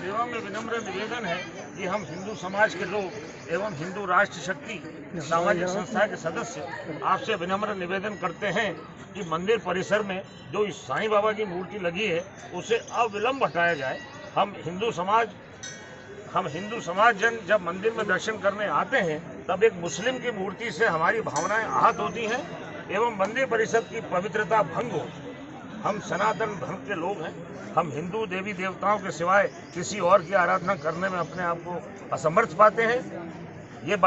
सेवा में विनम्र निवेदन है कि हम हिंदू समाज के लोग एवं हिंदू राष्ट्र शक्ति सामाजिक संस्था के सदस्य आपसे विनम्र निवेदन करते हैं कि मंदिर परिसर में जो इस साईं बाबा की मूर्ति लगी है उसे अविलंब हटाया जाए। हम हिंदू समाज जन जब मंदिर में दर्शन करने आते हैं तब एक मुस्लिम की मूर्ति से हमारी भावनाएं आहत होती हैं एवं मंदिर परिसर की पवित्रता भंग हो। हम सनातन धर्म के लोग हैं। हम हिंदू देवी देवताओं के सिवाय किसी और की आराधना करने में अपने आप को असमर्थ पाते हैं। यह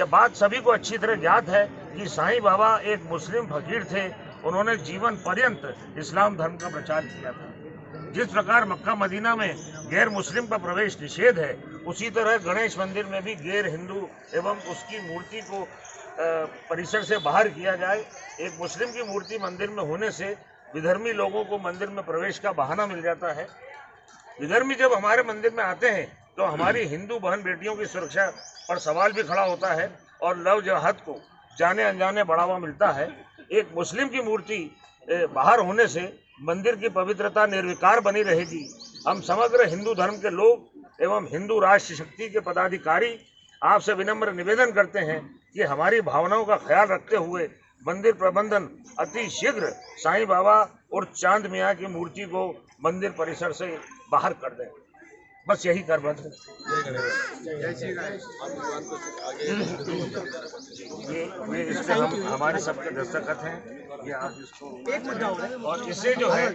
बात सभी को अच्छी तरह ज्ञात है कि साईं बाबा एक मुस्लिम फकीर थे। उन्होंने जीवन पर्यंत इस्लाम धर्म का प्रचार किया था। जिस प्रकार मक्का मदीना में गैर मुस्लिम का प्रवेश निषेध है, उसी तरह गणेश मंदिर में भी गैर हिंदू एवं उसकी मूर्ति को परिसर से बाहर किया जाए। एक मुस्लिम की मूर्ति मंदिर में होने से विधर्मी लोगों को मंदिर में प्रवेश का बहाना मिल जाता है। विधर्मी जब हमारे मंदिर में आते हैं तो हमारी हिंदू बहन बेटियों की सुरक्षा पर सवाल भी खड़ा होता है और लव जिहाद को जाने अनजाने बढ़ावा मिलता है। एक मुस्लिम की मूर्ति बाहर होने से मंदिर की पवित्रता निर्विकार बनी रहेगी। हम समग्र हिंदू धर्म के लोग एवं हिंदू राष्ट्र शक्ति के पदाधिकारी आपसे विनम्र निवेदन करते हैं कि हमारी भावनाओं का ख्याल रखते हुए मंदिर प्रबंधन अति शीघ्र साईं बाबा और चांद मियाँ की मूर्ति को मंदिर परिसर से बाहर कर दें। बस यही करबंद है। ये इसमें हमारे सबके दस्तखत हैं। ये आप इसको और इसे जो है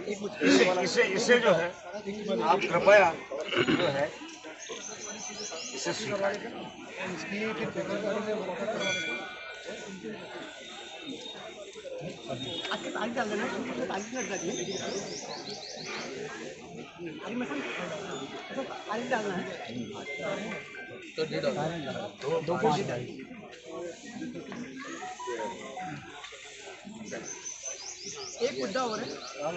इसे जो है आप कृपया जो है इसे स्वीकार करें। एक मुद्दा और है।